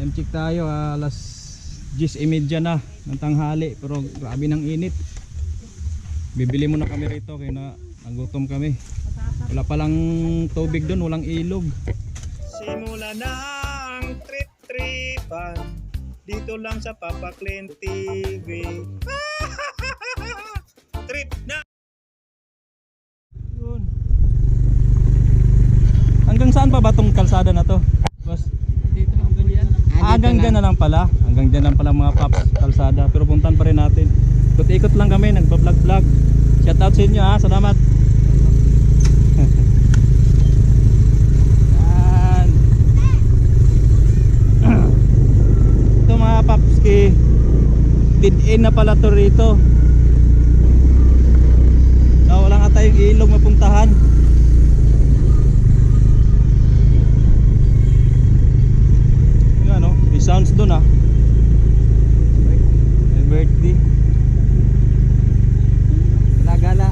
Time check tayo, alas 10:30 na ng tanghali, pero grabe ng init. Bibili muna kami rito kaya nagutom kami. Wala palang tubig doon, walang ilog. Simula na ang trip-tripan dito lang sa Papa Clean TV. Trip na! Yun. Hanggang saan pa ba itong kalsada na to? Boss? Dito lang po yan. Hanggang dyan na lang pala. Hanggang dyan lang pala mga paps kalsada. Pero puntan pa rin natin. Ikot-ikot lang kami, nagpa-vlog-vlog. Shout out sa inyo ha, salamat. Yan. Ito mga papski, dead-end na pala to rito. Wala nga tayong ilog mapuntahan. Yung ano, may sounds dun ah. May birthday. Gala-gala.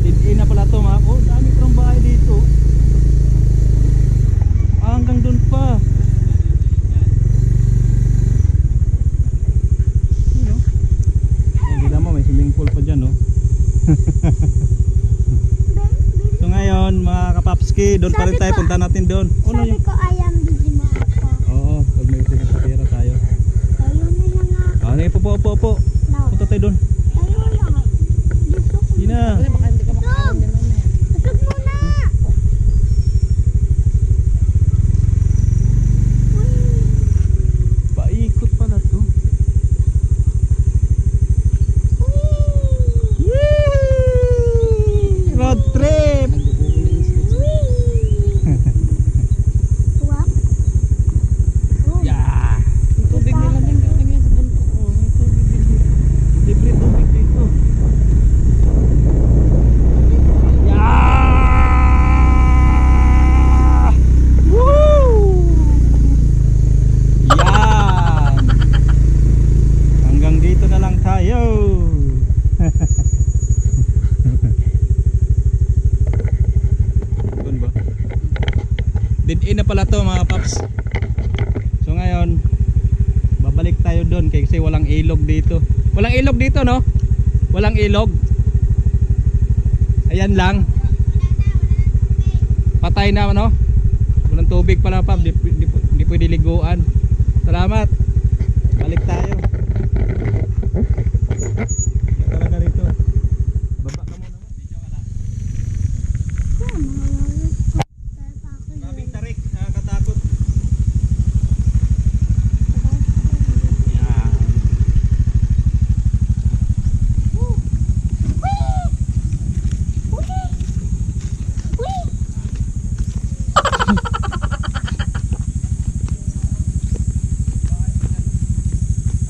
Dead-end na pala to mga. Oh, dami parang bahay dito. Hanggang dun pa. Ano? Hindi mo, may swimming pool pa dyan no. So ngayon mga kapapski, doon pa rin tayo, punta natin doon. Sabi ko ayam bigyan mo ako. Oo, pag may pera tayo. Ayun na lang ako. Ah, po. No. Punta tayo doon. Ayun lang ako. Gusto ko. Hindi na. Kasi baka hindi ka makakaroon din mamaya. Usog muna. Paikot pala to. Yee! Road trip. Tuwak. Yeah. Yung tubig nila din galing yan sa bundok. Oh, may tubig din dito. Libre tubig dito. Yeah! Woo! Yan. Hanggang dito na lang tayo. Doon ba? Dead-end na pala to mga paps. So ngayon babalik tayo doon kasi walang ilog dito. Walang ilog dito no? Walang ilog. Ayan lang. Patay na no? Walang tubig pala pa. Di pwede liguan. Salamat. Balik tayo. Talaga rito. Baba ka muna. Video ka lang. Grabing tarik. Nakakatakot. Yan.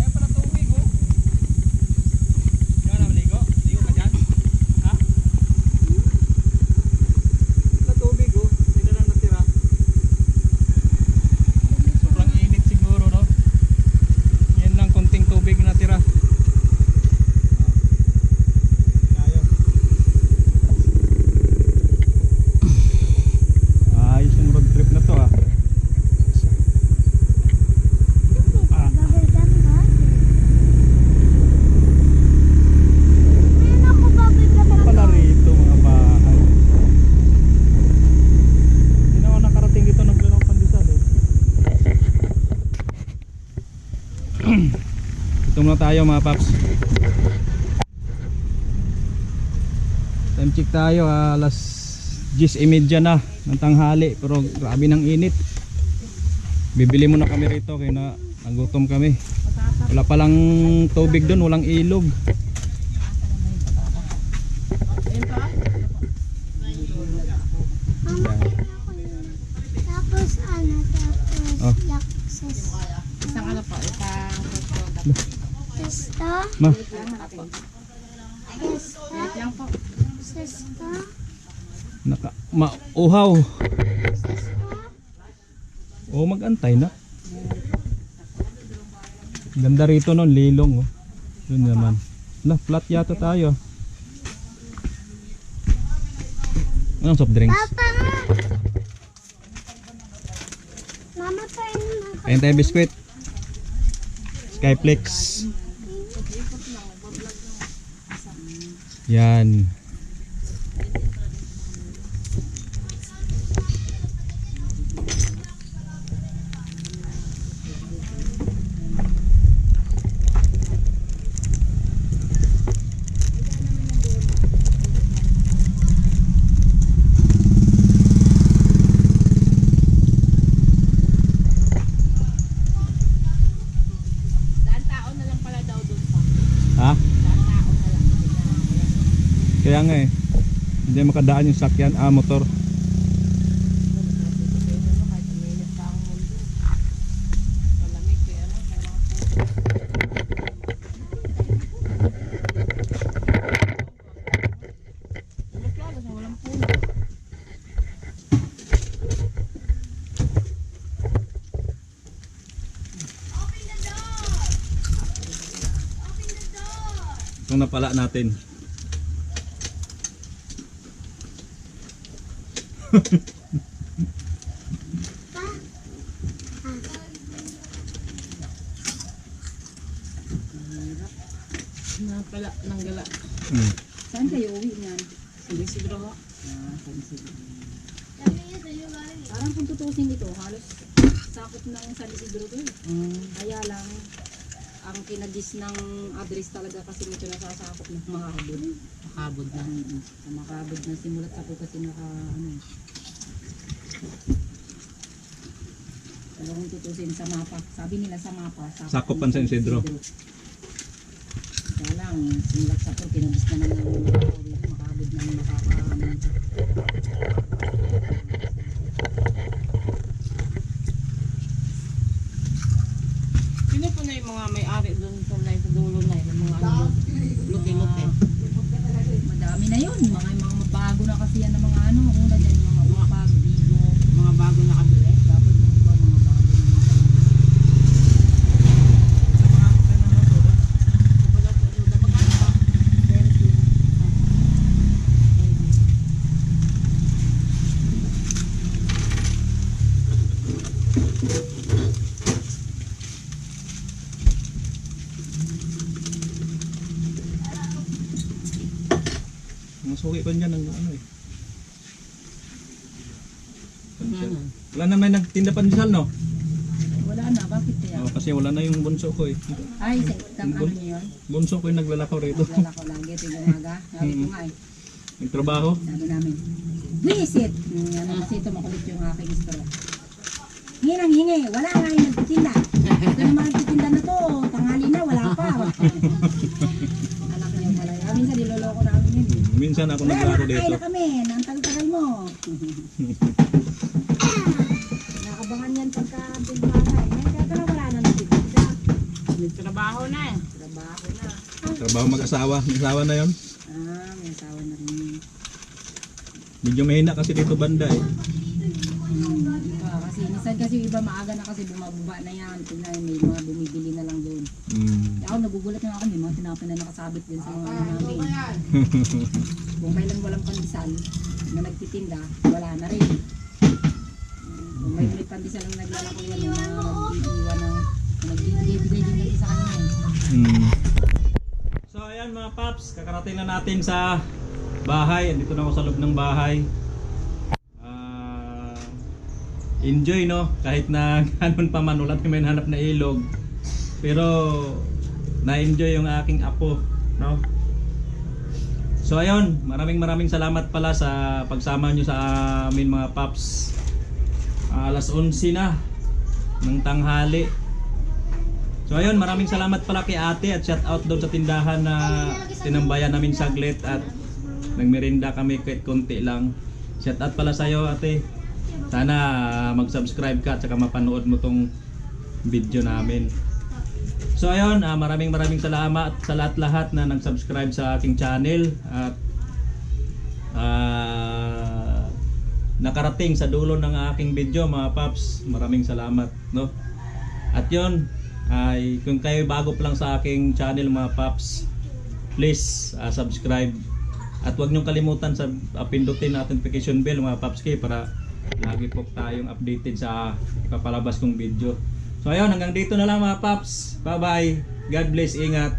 Ayan pala tubig oh. Diyan ka na maligo? Ligo ka dyan? Ha? Pala tubig oh. Hindi na lang natira. Sobrang init siguro no? Yan lang konting tubig na natira. Tayo. Ayos yung road trip na to ah. Pala rito mga bahay. Hindi na ako nakarating dito naglalong pandesal eh. Ito muna tayo mga paps. Time check tayo alas 10:30 na ng tanghali, pero grabe ng init. Bibili muna kami rito kaya nagutom kami. Wala palang tubig doon, walang ilog. Tapos ano, Oh. tapos Jackses. Isang ano po, isang product. Testo. Ma, Testo. Wait lang po. Testo. uhaw. Testo. O mag-antay na. Ganda rito nun, lilong oh. Yun naman. Flat yata tayo. Anong soft drinks? Papa nga. Mama, paano na? Kain tayo biskwit. Skyflex. Yan. Ha? Kaya nga eh. Hindi makadaan yung sakyan, motor. Itong napala natin. Napala ng gala. Hmm. Saan kayo uwi niyan? Sa Isidro ho? Sa Isidro. Parang kung tutusin ito, halos sakop ng San Isidro to eh. Kaya lang, ang kinagis ng address talaga kasi medyo nasasakop ng Makabud. Makabud na. Sa Makabud na simulat sa po kasi pero kung tutusin sa mapa, sabi nila sa mapa, Sakop ang San Isidro. Kaya lang, simulat sa po, kinagis na ng Makabud na makakahaman. Sino po na yung mga may-ari doon sa dulo na yun? Mga luti-luti. Madami na yun. Mga bago na kasi yan ng mga una dyan, mga upag, bigo, mga bago na kabili. Dapat na iba mga bago na Masuki pa dyan ng ano eh. Pandesal. Wala na may nagtinda pandesal, no? wala na, bakit kaya? Kasi wala na yung bunso ko eh. Ay, ano niyo yun? Bunso ko yung naglalakaw rito. Wala ko lagi, ito yung umaga. Sabi ko nga eh. Nagtrabaho. Sabi namin, visit! Ano kasi ito makulit yung aking stroke. Hingi nang hingi, wala nga yung nagtitinda. Ito naman nagtitinda na to, tanghali na, wala pa. Anak niya wala. Minsan niloloko namin yun. Minsan ako Wala, naglaro nakakain dito. na kami, nang tagal-tagal mo. Nakabangan yan pagka pinbahay. Ngayon kaya wala na nagtitinda. May trabaho na eh. Trabaho na. Trabaho mag-asawa. May asawa na yon. May asawa na rin. Medyo mahina kasi dito banda eh. Iba, kasi minsan kasi yung iba maaga na kasi bumababa na yan. Tingnan, may mga bumibili na lang doon. Ako nagugulat na ako, may mga tinapay na nakasabit din sa mga ano namin. Kung kailan walang pandesal na nagtitinda, wala na rin. Kung may pandesal ang naglalako yan, yung mga nag-iiwan ng nagbibigay din natin sa kanya. So ayan mga paps, kakarating na natin sa bahay. Andito na ako sa loob ng bahay. Enjoy no, kahit na ganun pa man ulat may hanap na ilog. Pero na-enjoy yung aking apo, no? So ayun, maraming salamat pala sa pagsama nyo sa amin mga paps. Alas 11 na ng tanghali. So ayun, maraming salamat pala kay ate at shout out doon sa tindahan na tinambayan namin saglit at nagmerinda kami kahit konti lang. Shout out pala sa iyo ate. Sana mag-subscribe ka at saka mapanood mo tong video namin. So ayun, maraming salamat sa lahat-lahat na nag-subscribe sa aking channel at nakarating sa dulo ng aking video mga paps. Maraming salamat, no? At yun, ay kung kayo bago pa lang sa aking channel mga paps, please subscribe at huwag niyong kalimutan sa pindutin na notification bell mga paps para lagi po tayong updated sa papalabas kong video. So ayun, hanggang dito na lang mga paps. Bye bye. God bless, ingat.